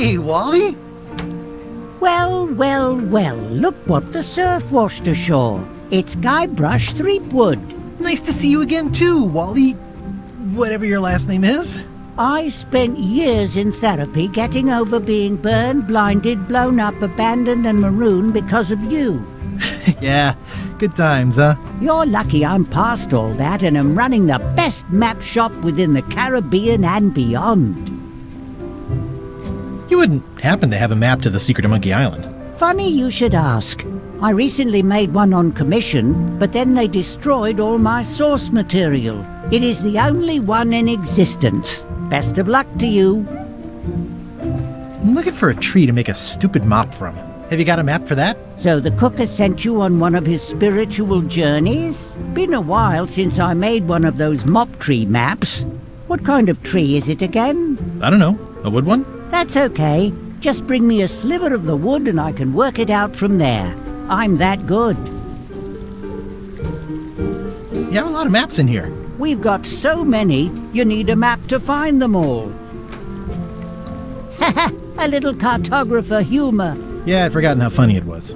Hey, Wally! Well, well, well, look what the surf washed ashore. It's Guybrush Threepwood. Nice to see you again too, Wally. Whatever your last name is. I spent years in therapy getting over being burned, blinded, blown up, abandoned and marooned because of you. Yeah, good times, huh? You're lucky I'm past all that and am running the best map shop within the Caribbean and beyond. You wouldn't happen to have a map to the secret of Monkey Island. Funny you should ask. I recently made one on commission, but then they destroyed all my source material. It is the only one in existence. Best of luck to you. I'm looking for a tree to make a stupid mop from. Have you got a map for that? So the cook has sent you on one of his spiritual journeys? Been a while since I made one of those mop tree maps. What kind of tree is it again? I don't know. A wood one? That's okay. Just bring me a sliver of the wood and I can work it out from there. I'm that good. You have a lot of maps in here. We've got so many, you need a map to find them all. Haha, a little cartographer humor. Yeah, I'd forgotten how funny it was.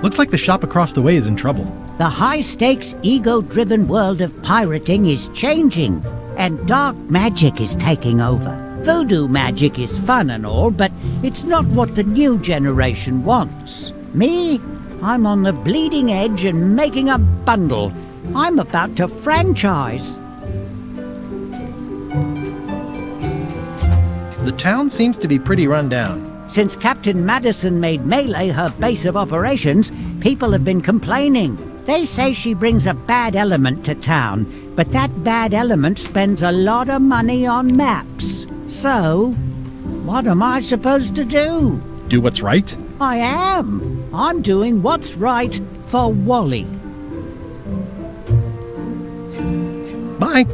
Looks like the shop across the way is in trouble. The high-stakes, ego-driven world of pirating is changing, and dark magic is taking over. Voodoo magic is fun and all, but it's not what the new generation wants. Me? I'm on the bleeding edge and making a bundle. I'm about to franchise. The town seems to be pretty run down. Since Captain Madison made Melee her base of operations, people have been complaining. They say she brings a bad element to town, but that bad element spends a lot of money on maps. So, what am I supposed to do? Do what's right? I am. I'm doing what's right for Wally. Bye.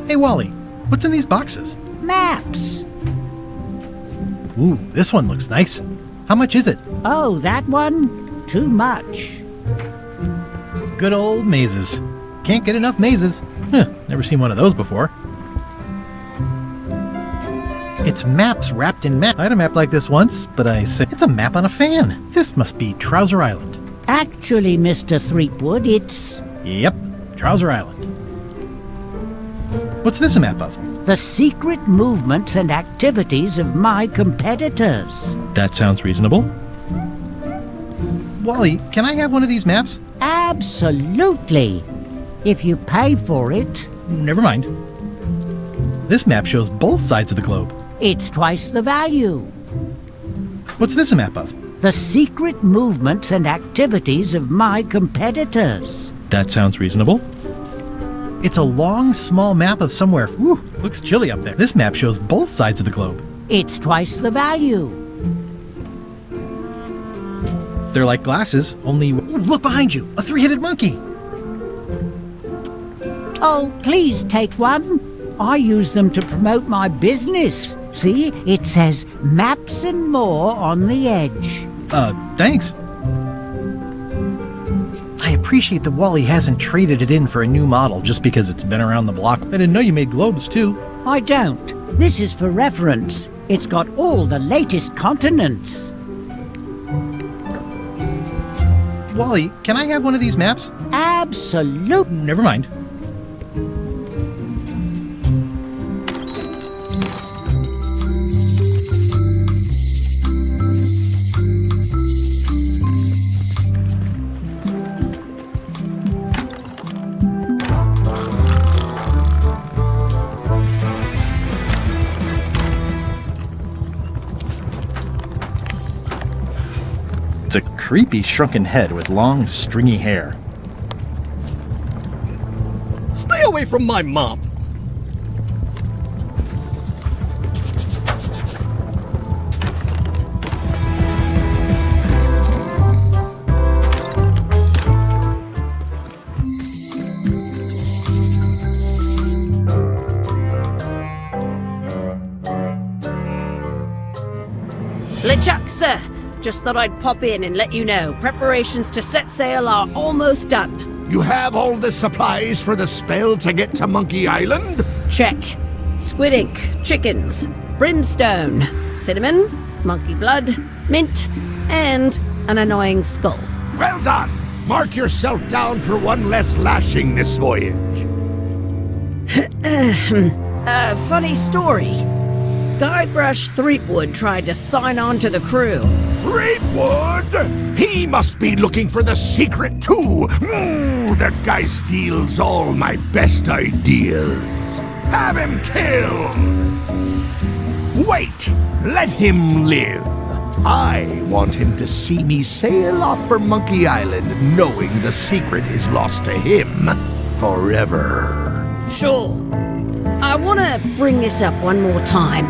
Hey, Wally, what's in these boxes? Maps. Ooh, this one looks nice. How much is it? Oh, that one? Too much. Good old mazes. Can't get enough mazes. Never seen one of those before. It's maps wrapped in maps. I had a map like this once, but I said it's a map on a fan. This must be Trouser Island. Actually, Mr. Threepwood, it's... Yep, Trouser Island. What's this a map of? the secret movements and activities of my competitors. That sounds reasonable. Wally, can I have one of these maps? Absolutely. If you pay for it. Never mind. This map shows both sides of the globe. It's twice the value. What's this a map of? The secret movements and activities of my competitors. That sounds reasonable. It's a long, small map of somewhere. Whew, looks chilly up there. This map shows both sides of the globe. It's twice the value. They're like glasses, only... Ooh, look behind you! A three-headed monkey! Oh, please take one. I use them to promote my business. See, it says Maps and More on the edge. Thanks. I appreciate that Wally hasn't traded it in for a new model just because it's been around the block. I didn't know you made globes, too. I don't. This is for reference. It's got all the latest continents. Wally, can I have one of these maps? Absolutely. Never mind. It's a creepy shrunken head with long, stringy hair. Stay away from my mop! LeChuck, sir. Just thought I'd pop in and let you know. Preparations to set sail are almost done. You have all the supplies for the spell to get to Monkey Island? Check. Squid ink, chickens, brimstone, cinnamon, monkey blood, mint, and an annoying skull. Well done! Mark yourself down for one less lashing this voyage. Funny story. Guybrush Threepwood tried to sign on to the crew. Threepwood? He must be looking for the secret too. That guy steals all my best ideas. Have him killed! Wait! Let him live. I want him to see me sail off for Monkey Island knowing the secret is lost to him forever. Sure. I want to bring this up one more time.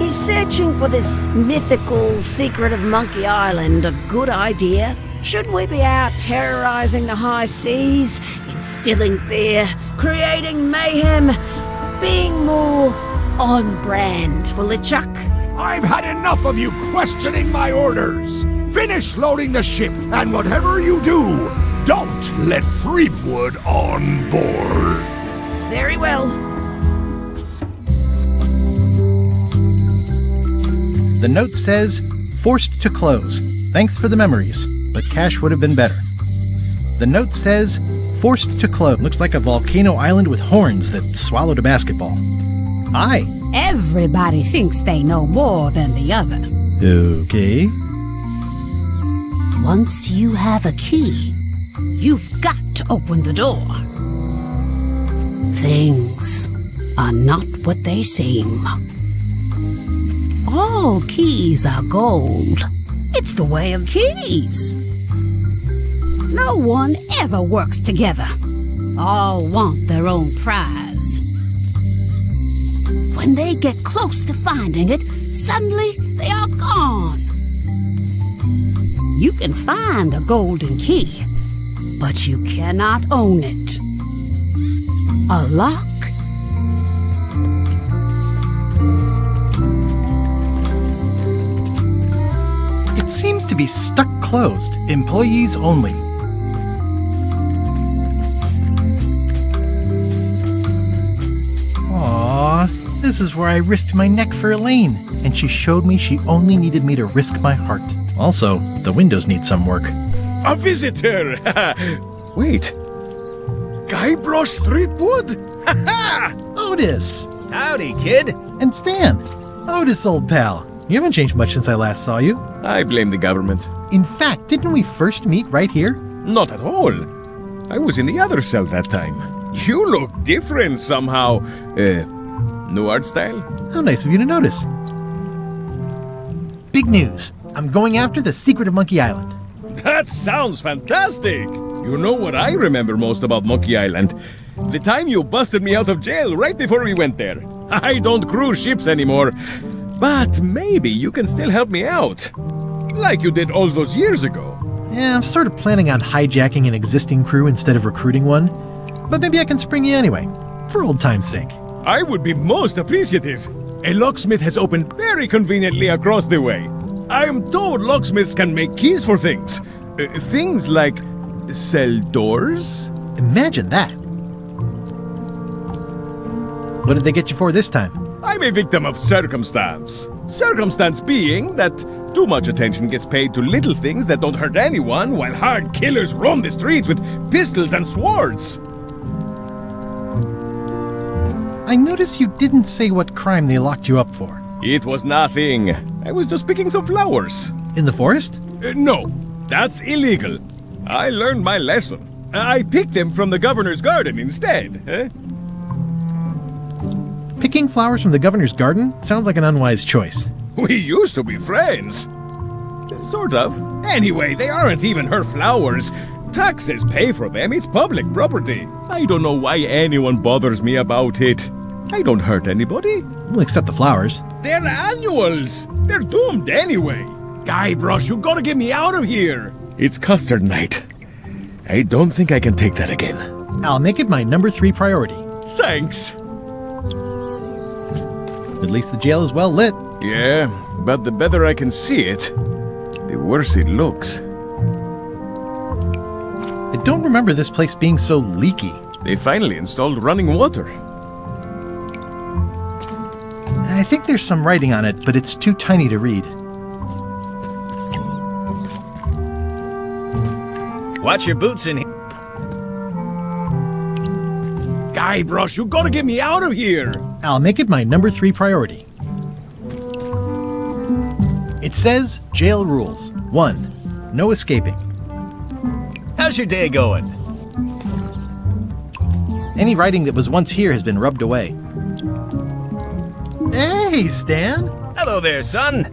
Is searching for this mythical secret of Monkey Island a good idea? Shouldn't we be out terrorizing the high seas, instilling fear, creating mayhem, being more on brand for LeChuck? I've had enough of you questioning my orders. Finish loading the ship, and whatever you do, don't let Threepwood on board. Very well. The note says, forced to close. Thanks for the memories, but cash would have been better. The note says, forced to close. Looks like a volcano island with horns that swallowed a basketball. Aye. Everybody thinks they know more than the other. Okay. Once you have a key, you've got to open the door. Things are not what they seem. All keys are gold. It's the way of keys. No one ever works together. All want their own prize. When they get close to finding it, suddenly they are gone. You can find a golden key, but you cannot own it. A lock? It seems to be stuck closed. Employees only. Aww, this is where I risked my neck for Elaine, and she showed me she only needed me to risk my heart. Also, the windows need some work. A visitor! Wait. Guybrush Threepwood? Otis! Howdy, kid. And Stan! Otis, old pal. You haven't changed much since I last saw you. I blame the government. In fact, didn't we first meet right here? Not at all. I was in the other cell that time. You look different somehow. New art style? How nice of you to notice. Big news. I'm going after the secret of Monkey Island. That sounds fantastic! You know what I remember most about Monkey Island? The time you busted me out of jail right before we went there. I don't cruise ships anymore. But maybe you can still help me out. Like you did all those years ago. Yeah, I'm sort of planning on hijacking an existing crew instead of recruiting one. But maybe I can spring you anyway, for old time's sake. I would be most appreciative. A locksmith has opened very conveniently across the way. I am told locksmiths can make keys for things. Things like cell doors? Imagine that. What did they get you for this time? I'm a victim of circumstance. Circumstance being that too much attention gets paid to little things that don't hurt anyone while hard killers roam the streets with pistols and swords. I noticed you didn't say what crime they locked you up for. It was nothing. I was just picking some flowers. In the forest? No, that's illegal. I learned my lesson. I picked them from the governor's garden instead. Picking flowers from the governor's garden sounds like an unwise choice. We used to be friends. Sort of. Anyway, they aren't even her flowers. Taxes pay for them. It's public property. I don't know why anyone bothers me about it. I don't hurt anybody. We'll accept the flowers. They're annuals. They're doomed anyway. Guybrush, you gotta get me out of here. It's custard night. I don't think I can take that again. I'll make it my number 3 priority. Thanks. At least the jail is well lit. Yeah, but the better I can see it, the worse it looks. I don't remember this place being so leaky. They finally installed running water. I think there's some writing on it, but it's too tiny to read. Watch your boots in here. Guybrush, you gotta get me out of here! I'll make it my number 3 priority. It says jail rules. 1. No escaping. How's your day going? Any writing that was once here has been rubbed away. Hey, Stan! Hello there, son.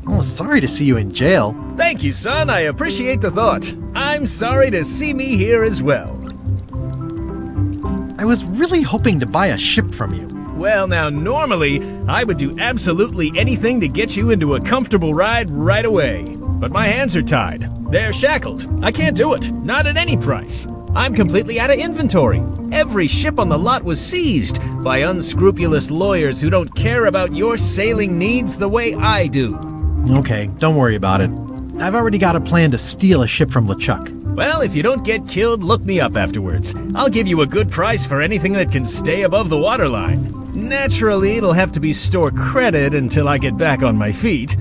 Oh, sorry to see you in jail. Thank you, son. I appreciate the thought. I'm sorry to see me here as well. I was really hoping to buy a ship from you. Well, now, normally, I would do absolutely anything to get you into a comfortable ride right away. But my hands are tied. They're shackled. I can't do it. Not at any price. I'm completely out of inventory. Every ship on the lot was seized by unscrupulous lawyers who don't care about your sailing needs the way I do. Okay, don't worry about it. I've already got a plan to steal a ship from LeChuck. Well, if you don't get killed, look me up afterwards. I'll give you a good price for anything that can stay above the waterline. Naturally, it'll have to be store credit until I get back on my feet.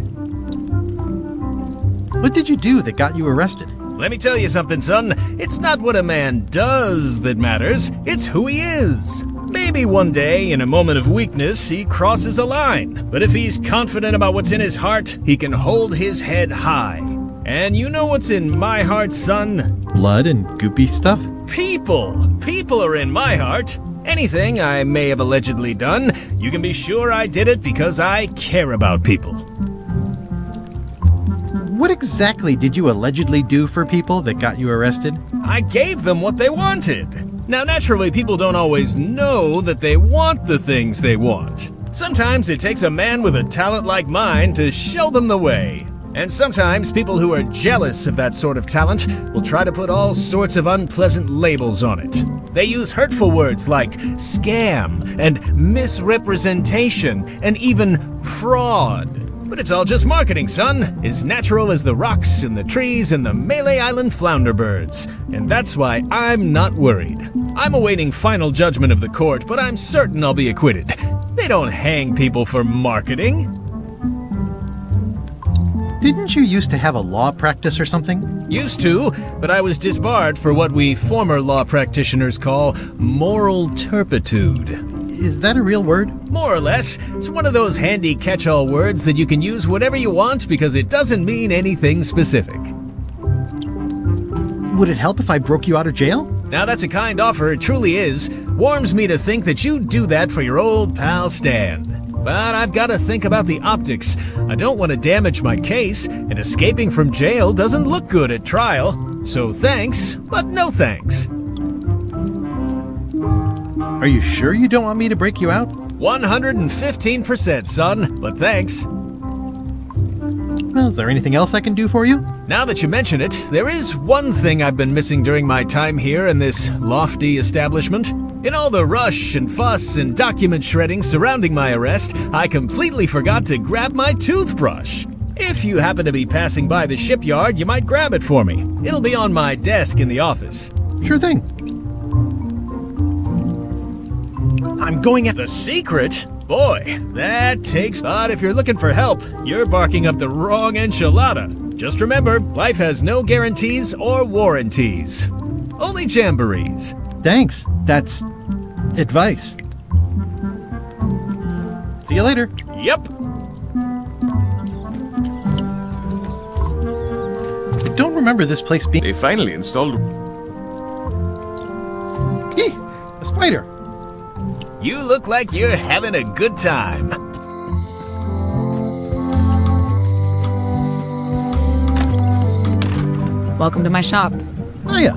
What did you do that got you arrested? Let me tell you something, son. It's not what a man does that matters, it's who he is. Maybe one day, in a moment of weakness, he crosses a line. But if he's confident about what's in his heart, he can hold his head high. And you know what's in my heart, son? Blood and goopy stuff? People! People are in my heart. Anything I may have allegedly done, you can be sure I did it because I care about people. What exactly did you allegedly do for people that got you arrested? I gave them what they wanted. Now, naturally, people don't always know that they want the things they want. Sometimes it takes a man with a talent like mine to show them the way. And sometimes people who are jealous of that sort of talent will try to put all sorts of unpleasant labels on it. They use hurtful words like scam and misrepresentation and even fraud. But it's all just marketing, son. As natural as the rocks and the trees and the Malay Island flounder birds. And that's why I'm not worried. I'm awaiting final judgment of the court, but I'm certain I'll be acquitted. They don't hang people for marketing. Didn't you used to have a law practice or something? Used to, but I was disbarred for what we former law practitioners call moral turpitude. Is that a real word? More or less. It's one of those handy catch-all words that you can use whatever you want because it doesn't mean anything specific. Would it help if I broke you out of jail? Now that's a kind offer, it truly is. Warms me to think that you'd do that for your old pal Stan. But I've got to think about the optics. I don't want to damage my case, and escaping from jail doesn't look good at trial. So thanks, but no thanks. Are you sure you don't want me to break you out? 115%, son, but thanks. Well, is there anything else I can do for you? Now that you mention it, there is one thing I've been missing during my time here in this lofty establishment. In all the rush and fuss and document shredding surrounding my arrest, I completely forgot to grab my toothbrush. If you happen to be passing by the shipyard, you might grab it for me. It'll be on my desk in the office. Sure thing. I'm going at The secret? Boy, that takes... But if you're looking for help, you're barking up the wrong enchilada. Just remember, life has no guarantees or warranties. Only jamborees. Thanks. That's advice. See you later. Yep. I don't remember this place being... They finally installed... Eeh, a spider. You look like you're having a good time. Welcome to my shop. Hiya.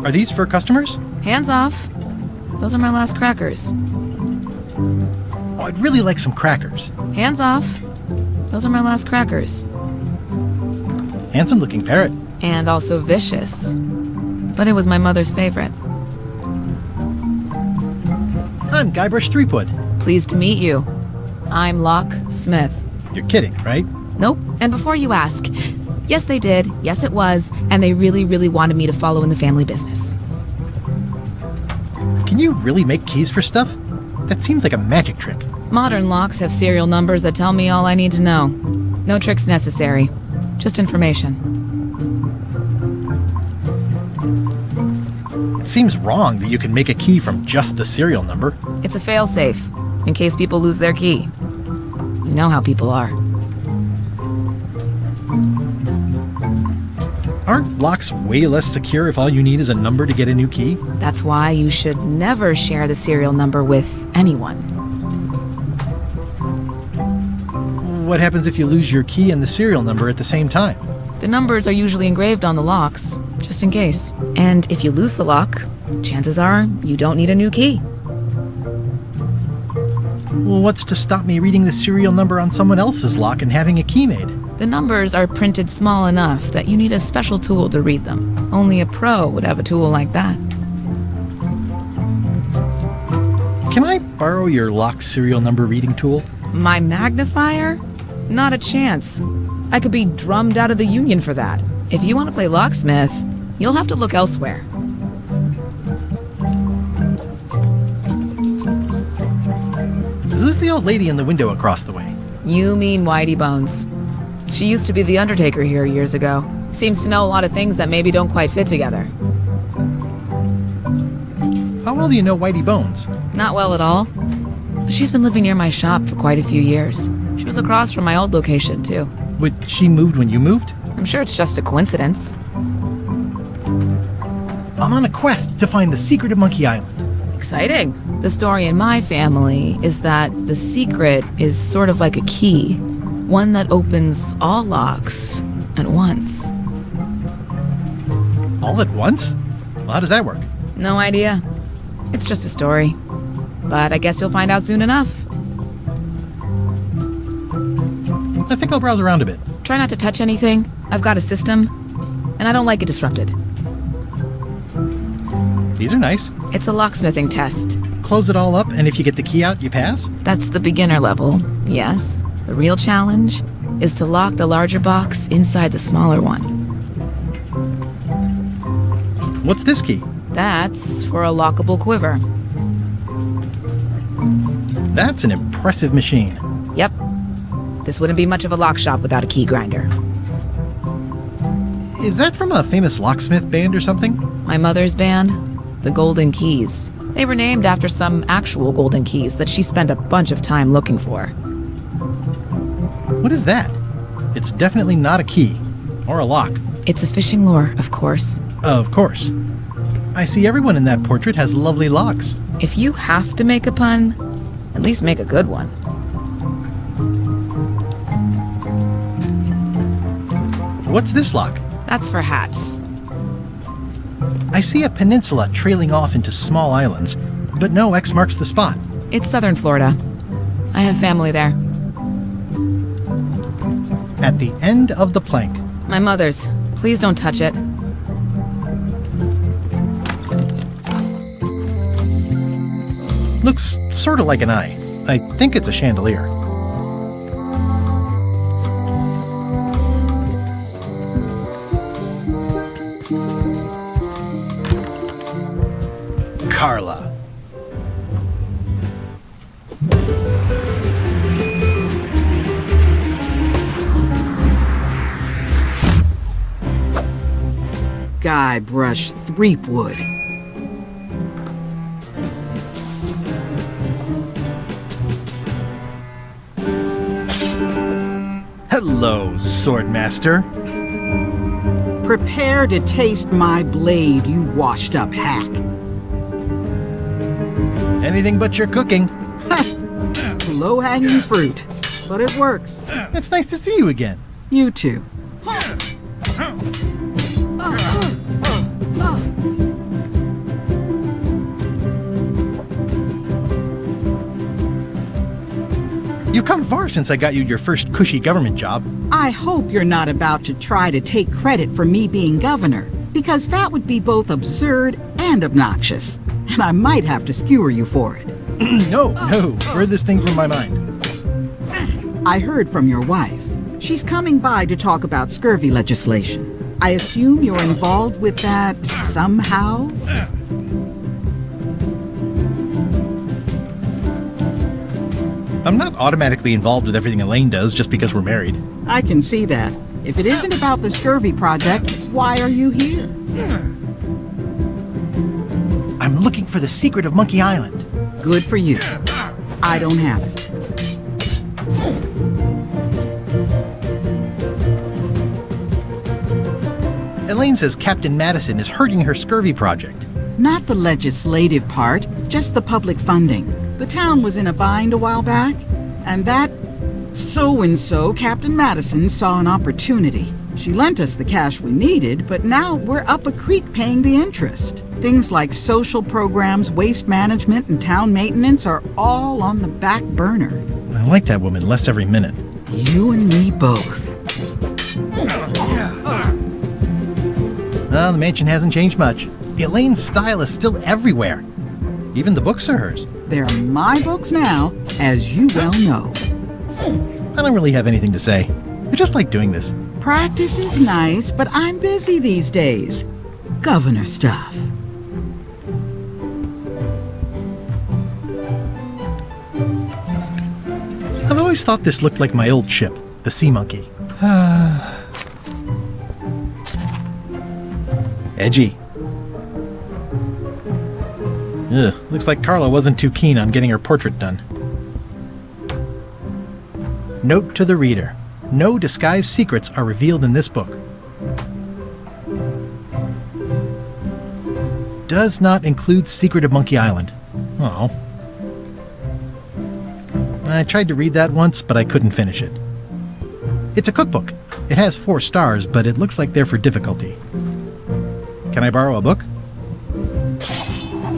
Are these for customers? Hands off. Those are my last crackers. Oh, I'd really like some crackers. Hands off. Those are my last crackers. Handsome looking parrot. And also vicious. But it was my mother's favorite. I'm Guybrush Threepwood. Pleased to meet you. I'm Locke Smith. You're kidding, right? Nope. And before you ask, yes, they did. Yes, it was. And they really, really wanted me to follow in the family business. Can you really make keys for stuff? That seems like a magic trick. Modern locks have serial numbers that tell me all I need to know. No tricks necessary. Just information. It seems wrong that you can make a key from just the serial number. It's a failsafe, in case people lose their key. You know how people are. Aren't locks way less secure if all you need is a number to get a new key? That's why you should never share the serial number with anyone. What happens if you lose your key and the serial number at the same time? The numbers are usually engraved on the locks, just in case. And if you lose the lock, chances are you don't need a new key. Well, what's to stop me reading the serial number on someone else's lock and having a key made? The numbers are printed small enough that you need a special tool to read them. Only a pro would have a tool like that. Can I borrow your lock serial number reading tool? My magnifier? Not a chance. I could be drummed out of the union for that. If you want to play locksmith, you'll have to look elsewhere. Who's the old lady in the window across the way? You mean Whitey Bones. She used to be the Undertaker here years ago. Seems to know a lot of things that maybe don't quite fit together. How well do you know Whitey Bones? Not well at all. But she's been living near my shop for quite a few years. She was across from my old location, too. But she moved when you moved? I'm sure it's just a coincidence. I'm on a quest to find the secret of Monkey Island. Exciting. The story in my family is that the secret is sort of like a key. One that opens all locks at once. All at once? Well, how does that work? No idea. It's just a story. But I guess you'll find out soon enough. I think I'll browse around a bit. Try not to touch anything. I've got a system, and I don't like it disrupted. These are nice. It's a locksmithing test. Close it all up, and if you get the key out, you pass? That's the beginner level, yes. The real challenge is to lock the larger box inside the smaller one. What's this key? That's for a lockable quiver. That's an impressive machine. Yep. This wouldn't be much of a lock shop without a key grinder. Is that from a famous locksmith band or something? My mother's band, the Golden Keys. They were named after some actual golden keys that she spent a bunch of time looking for. What is that? It's definitely not a key. Or a lock. It's a fishing lure, of course. Of course. I see everyone in that portrait has lovely locks. If you have to make a pun, at least make a good one. What's this lock? That's for hats. I see a peninsula trailing off into small islands, but no X marks the spot. It's southern Florida. I have family there. At the end of the plank. My mother's. Please don't touch it. Looks sort of like an eye. I think it's a chandelier. Carla. Guybrush Threepwood. Hello, Swordmaster. Prepare to taste my blade, you washed-up hack. Anything but your cooking. Low-hanging fruit, but it works. It's nice to see you again. You too. You've come far since I got you your first cushy government job. I hope you're not about to try to take credit for me being governor, because that would be both absurd and obnoxious, and I might have to skewer you for it. No, furthest thing from my mind. I heard from your wife. She's coming by to talk about scurvy legislation. I assume you're involved with that somehow? I'm not automatically involved with everything Elaine does just because we're married. I can see that. If it isn't about the scurvy project, why are you here? I'm looking for the secret of Monkey Island. Good for you. I don't have it. Elaine says Captain Madison is hurting her scurvy project. Not the legislative part, just the public funding. The town was in a bind a while back, and that so-and-so, Captain Madison, saw an opportunity. She lent us the cash we needed, but now we're up a creek paying the interest. Things like social programs, waste management, and town maintenance are all on the back burner. I like that woman less every minute. You and me both. Well, the mansion hasn't changed much. Elaine's style is still everywhere. Even the books are hers. They're my books now, as you well know. I don't really have anything to say. I just like doing this. Practice is nice, but I'm busy these days. Governor stuff. I've always thought this looked like my old ship, the Sea Monkey. Edgy. Ugh, looks like Carla wasn't too keen on getting her portrait done. Note to the reader. No disguised secrets are revealed in this book. Does not include Secret of Monkey Island. Oh. I tried to read that once, but I couldn't finish it. It's a cookbook. It has 4 stars, but it looks like they're for difficulty. Can I borrow a book?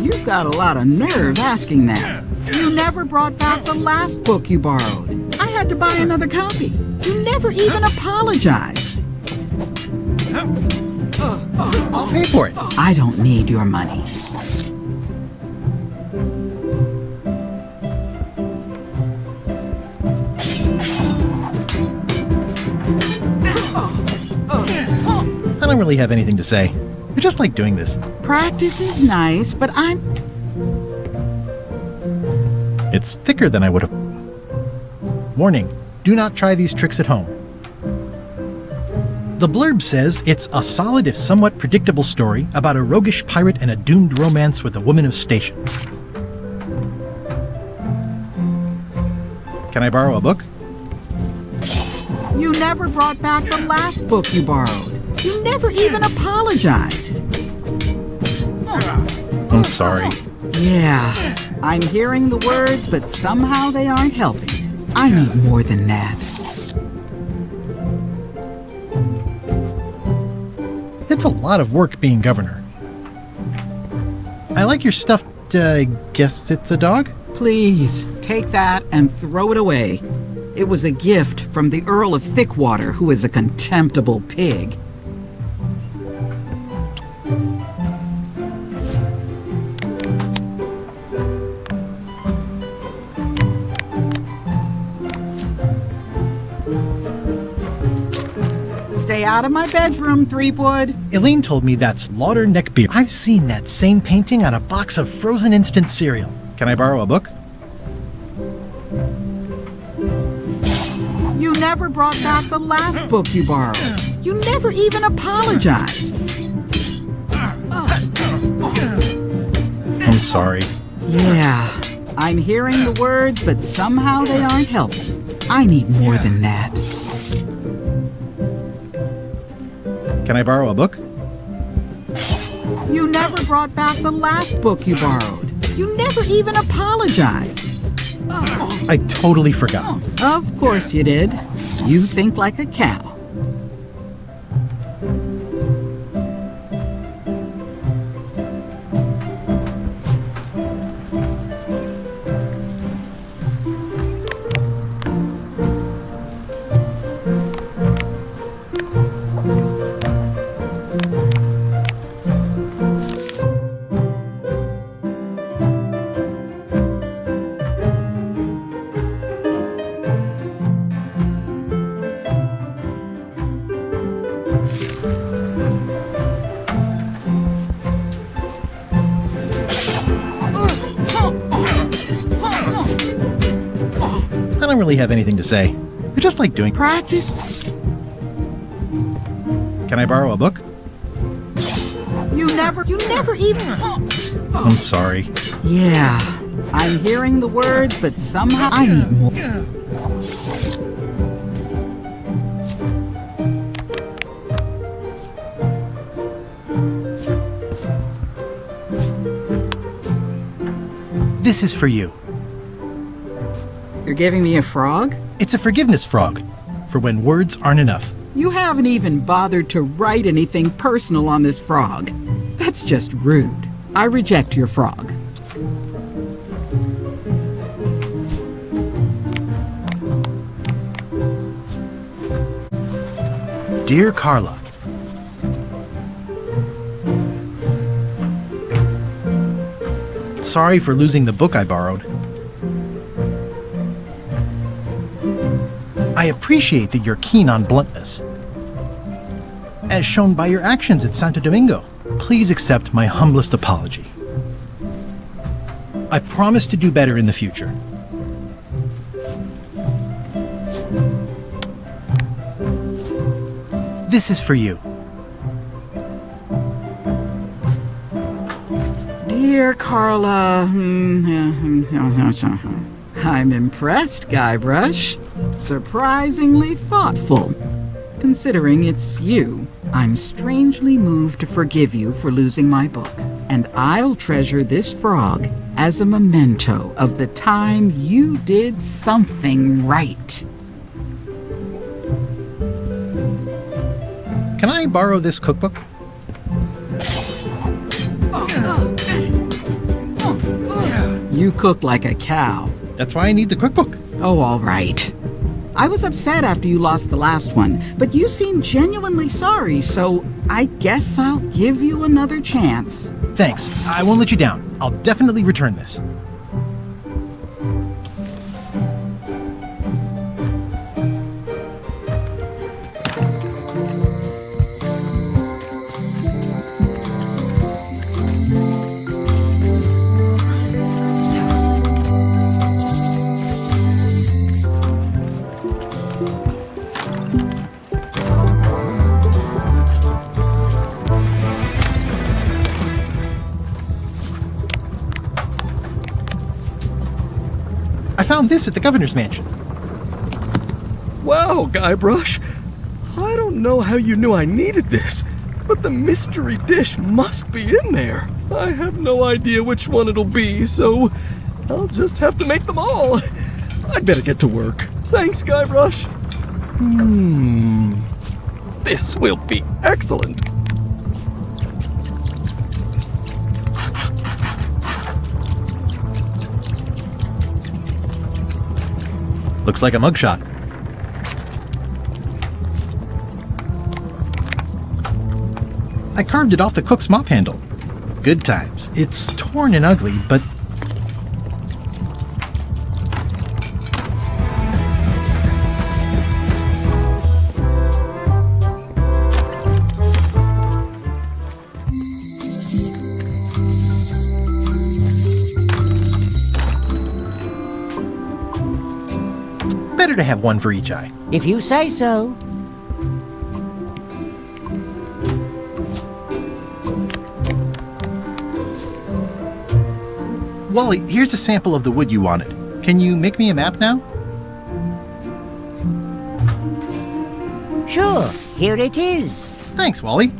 You've got a lot of nerve asking that. You never brought back the last book you borrowed. I had to buy another copy. You never even apologized. I'll pay for it. I don't need your money. I don't really have anything to say. I just like doing this. Practice is nice, but It's thicker than I would have. Warning, do not try these tricks at home. The blurb says it's a solid if somewhat predictable story about a roguish pirate and a doomed romance with a woman of station. Can I borrow a book? You never brought back the last book you borrowed. You never even apologized. I'm sorry. Yeah, I'm hearing the words, but somehow they aren't helping. I need more than that. It's a lot of work being governor. I like your stuffed, guess it's a dog? Please, take that and throw it away. It was a gift from the Earl of Thickwater, who is a contemptible pig. Stay out of my bedroom, Threepwood. Elaine told me that's Lauder Neckbeard. I've seen that same painting on a box of frozen instant cereal. Can I borrow a book? You never brought back the last book you borrowed. You never even apologized. I'm sorry. Yeah, I'm hearing the words, but somehow they aren't helping. I need more than that. Can I borrow a book? You never brought back the last book you borrowed. You never even apologized. I totally forgot. Of course you did. You think like a cow. really have anything to say. I just like doing... Practice. Can I borrow a book? You never even... I'm sorry. Yeah, I'm hearing the words, but somehow I need more. This is for you. You're giving me a frog? It's a forgiveness frog, for when words aren't enough. You haven't even bothered to write anything personal on this frog. That's just rude. I reject your frog. Dear Carla, sorry for losing the book I borrowed. I appreciate that you're keen on bluntness, as shown by your actions at Santo Domingo. Please accept my humblest apology. I promise to do better in the future. This is for you. Dear Carla, I'm impressed, Guybrush. Surprisingly thoughtful. Considering it's you, I'm strangely moved to forgive you for losing my book. And I'll treasure this frog as a memento of the time you did something right. Can I borrow this cookbook? You cook like a cow. That's why I need the cookbook. Oh, all right. I was upset after you lost the last one, but you seemed genuinely sorry, so I guess I'll give you another chance. Thanks. I won't let you down. I'll definitely return this. I found this at the governor's mansion. Wow, Guybrush. I don't know how you knew I needed this, but the mystery dish must be in there. I have no idea which one it'll be, so I'll just have to make them all. I'd better get to work. Thanks, Guybrush. This will be excellent. Looks like a mugshot. I carved it off the cook's mop handle. Good times. It's torn and ugly, but... better to have one for each eye. If you say so. Wally, here's a sample of the wood you wanted. Can you make me a map now? Sure, here it is. Thanks, Wally.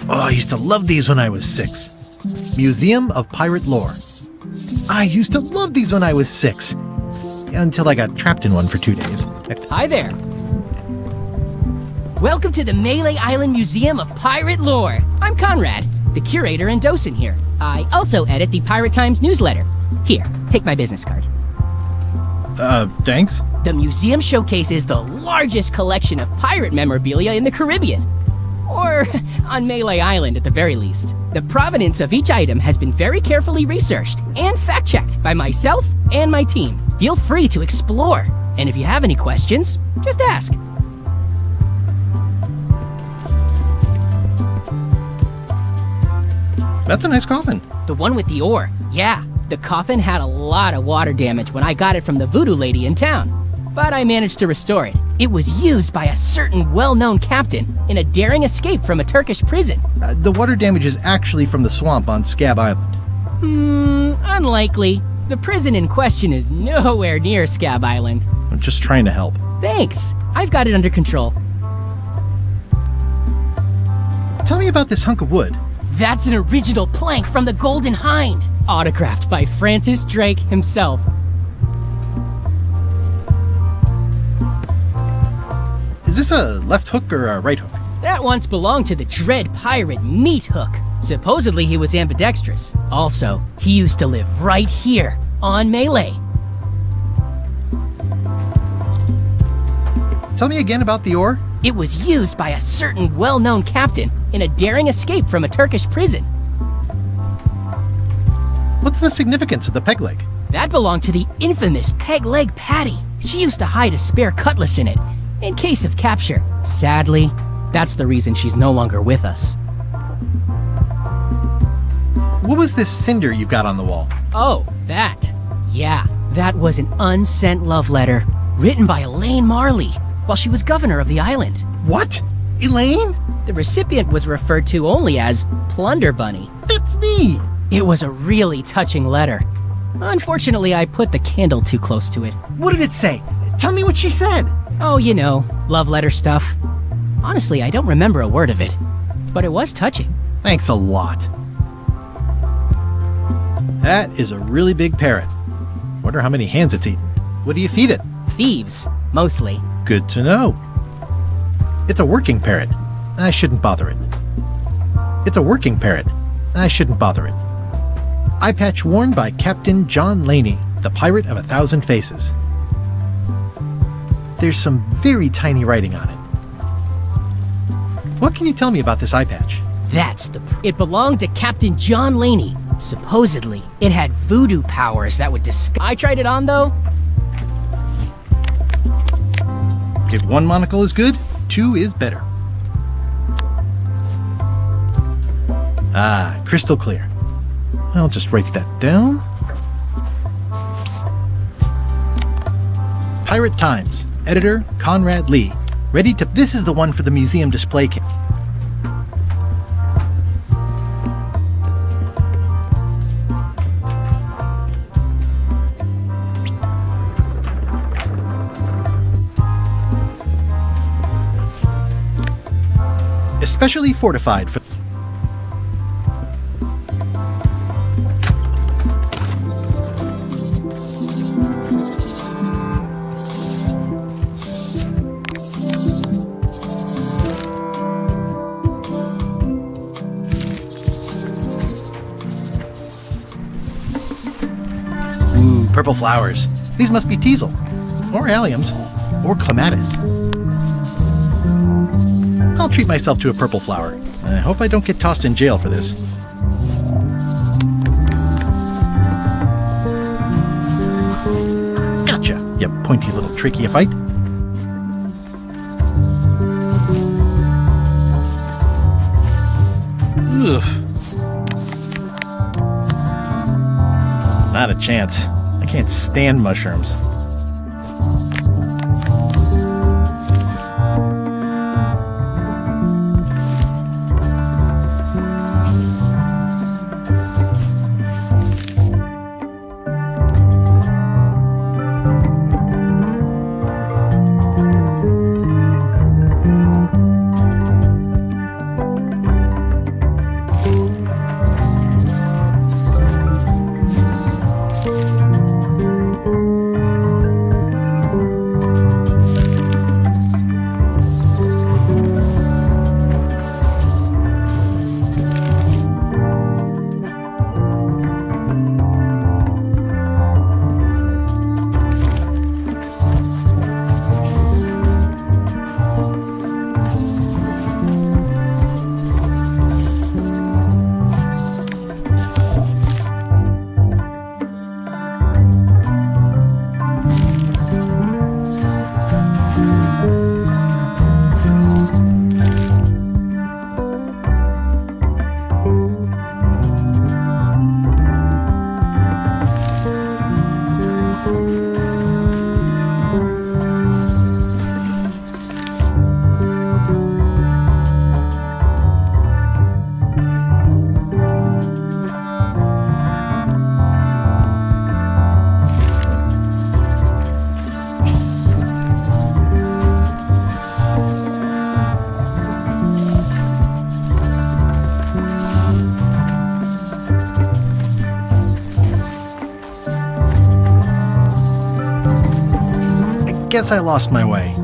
Oh, I used to love these when I was 6. Museum of Pirate Lore. I used to love these when I was 6. Until I got trapped in one for 2 days. Hi there. Welcome to the Melee Island Museum of Pirate Lore. I'm Conrad, the curator and docent here. I also edit the Pirate Times newsletter. Here, take my business card. Thanks? The museum showcases the largest collection of pirate memorabilia in the Caribbean. Or on Melee Island at the very least. The provenance of each item has been very carefully researched and fact-checked by myself and my team. Feel free to explore. And if you have any questions, just ask. That's a nice coffin. The one with the ore. Yeah, the coffin had a lot of water damage when I got it from the voodoo lady in town. But I managed to restore it. It was used by a certain well-known captain in a daring escape from a Turkish prison. The water damage is actually from the swamp on Scab Island. Unlikely. The prison in question is nowhere near Scab Island. I'm just trying to help. Thanks. I've got it under control. Tell me about this hunk of wood. That's an original plank from the Golden Hind, autographed by Francis Drake himself. Is this a left hook or a right hook? That once belonged to the dread pirate Meat Hook. Supposedly he was ambidextrous. Also, he used to live right here on Melee. Tell me again about the ore. It was used by a certain well-known captain in a daring escape from a Turkish prison. What's the significance of the peg leg? That belonged to the infamous Peg Leg Patty. She used to hide a spare cutlass in it, in case of capture. Sadly, that's the reason she's no longer with us. What was this cinder you've got on the wall? Oh, that. Yeah, that was an unsent love letter written by Elaine Marley while she was governor of the island. What? Elaine? The recipient was referred to only as Plunder Bunny. That's me! It was a really touching letter. Unfortunately, I put the candle too close to it. What did it say? Tell me what she said. Oh, you know, love letter stuff. Honestly, I don't remember a word of it, but it was touching. Thanks a lot. That is a really big parrot. Wonder how many hands it's eaten. What do you feed it? Thieves, mostly. Good to know. It's a working parrot. I shouldn't bother it. It's a working parrot. I shouldn't bother it. Eye patch worn by Captain John Laney, the pirate of 1,000 faces. There's some very tiny writing on it. What can you tell me about this eye patch? It belonged to Captain John Laney. Supposedly, it had voodoo powers that would I tried it on, though. If one monocle is good, two is better. Ah, crystal clear. I'll just write that down. Pirate Times, editor Conrad Lee. Ready to... This is the one for the museum display case. Especially fortified for... Ooh, purple flowers. These must be teasel, or alliums, or clematis. I'll treat myself to a purple flower. I hope I don't get tossed in jail for this. Gotcha, you pointy little trichiophyte. Ugh. Not a chance. I can't stand mushrooms. I guess I lost my way.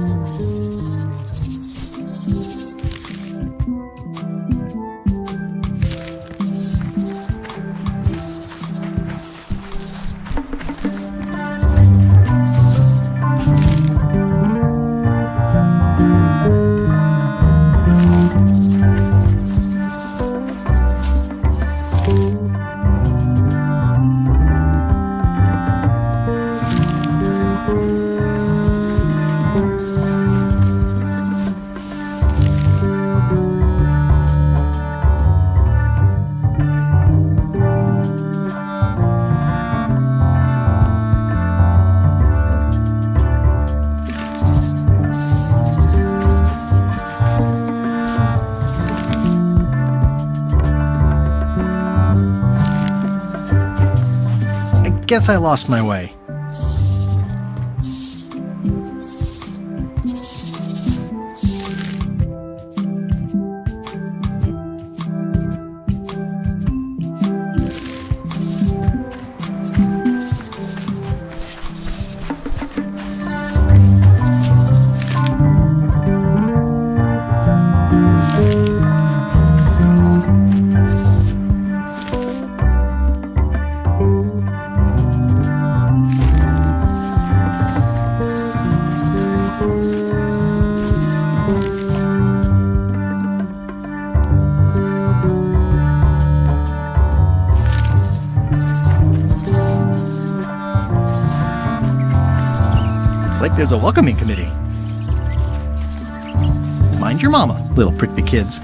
Guess I lost my way. Like there's a welcoming committee. Mind your mama, little prickly kids.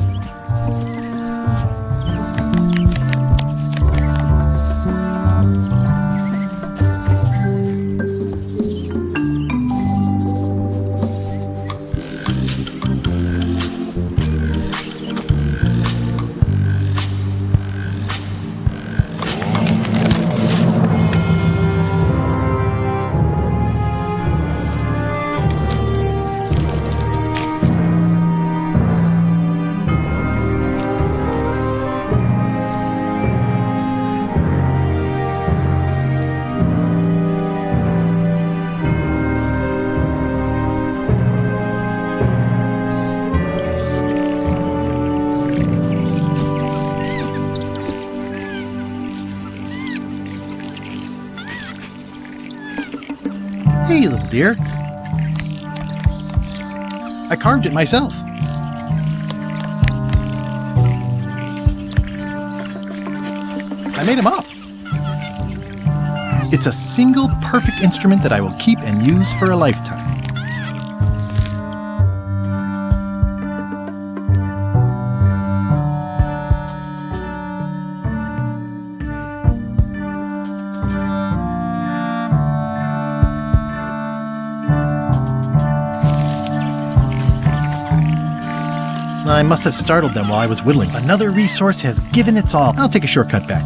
Hey, little dear. I carved it myself. I made him up. It's a single perfect instrument that I will keep and use for a lifetime. I must have startled them while I was whittling. Another resource has given its all. I'll take a shortcut back.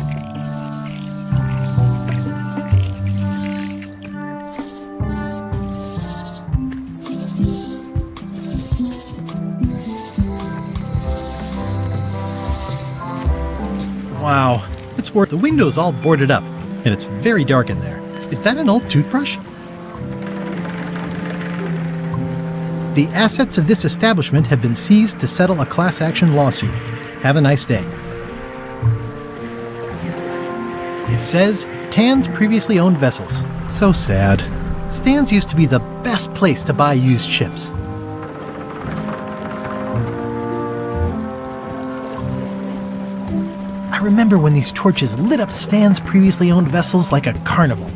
Wow, it's worth. The window's all boarded up, and it's very dark in there. Is that an old toothbrush? The assets of this establishment have been seized to settle a class action lawsuit. Have a nice day. It says, Tan's previously owned vessels. So sad. Stan's used to be the best place to buy used ships. I remember when these torches lit up Stan's previously owned vessels like a carnival.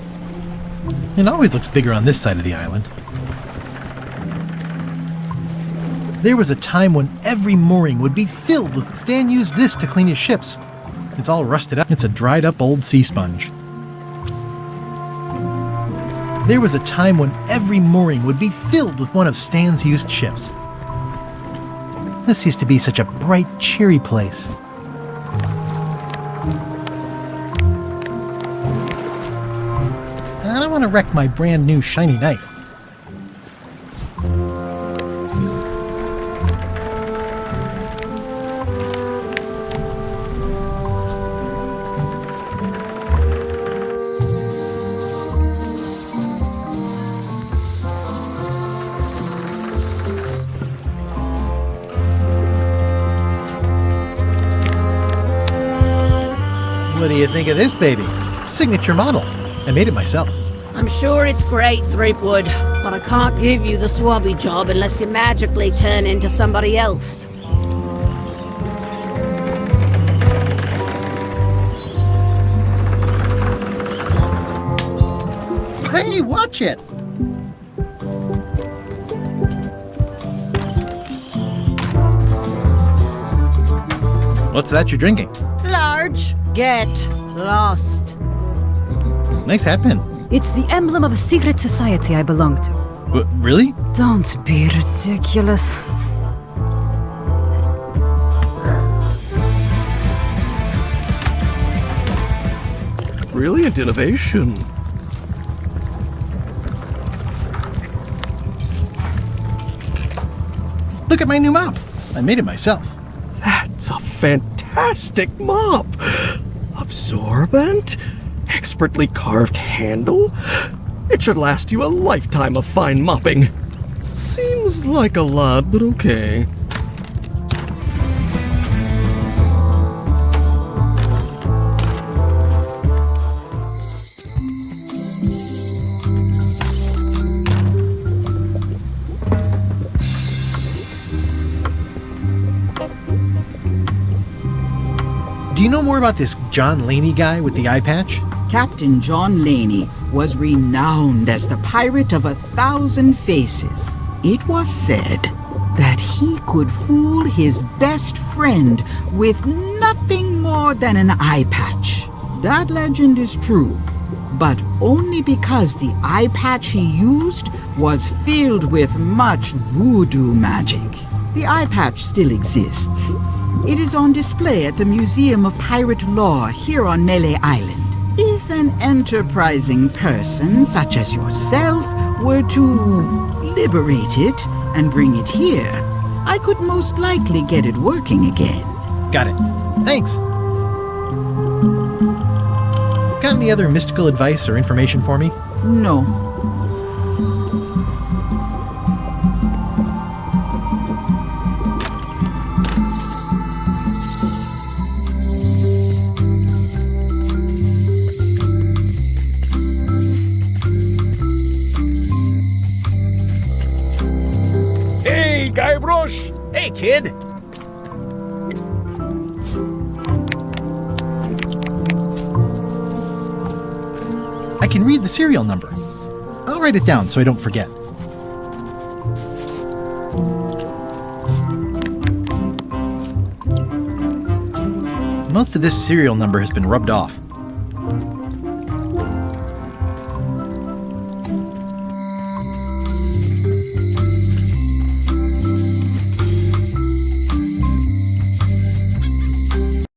It always looks bigger on this side of the island. There was a time when every mooring would be filled with. Stan used this to clean his ships. It's all rusted up. It's a dried up old sea sponge. There was a time when every mooring would be filled with one of Stan's used ships. This used to be such a bright, cheery place. I don't want to wreck my brand new shiny knife. What do you think of this baby? Signature model. I made it myself. I'm sure it's great, Threepwood, but I can't give you the swabby job unless you magically turn into somebody else. Hey, watch it! What's that you're drinking? Large. Get lost. Nice hat pin. It's the emblem of a secret society I belong to. Really? Don't be ridiculous. Brilliant innovation. Look at my new mop. I made it myself. That's a fantastic mop. Absorbent, expertly carved handle. It should last you a lifetime of fine mopping. Seems like a lot, but okay. Do you know more about this John Laney guy with the eye patch? Captain John Laney was renowned as the pirate of 1,000 faces. It was said that he could fool his best friend with nothing more than an eye patch. That legend is true, but only because the eye patch he used was filled with much voodoo magic. The eye patch still exists. It is on display at the Museum of Pirate Lore here on Melee Island. If an enterprising person such as yourself were to liberate it and bring it here, I could most likely get it working again. Got it. Thanks. Got any other mystical advice or information for me? No. Guybrush! Hey, kid! I can read the serial number. I'll write it down so I don't forget. Most of this serial number has been rubbed off.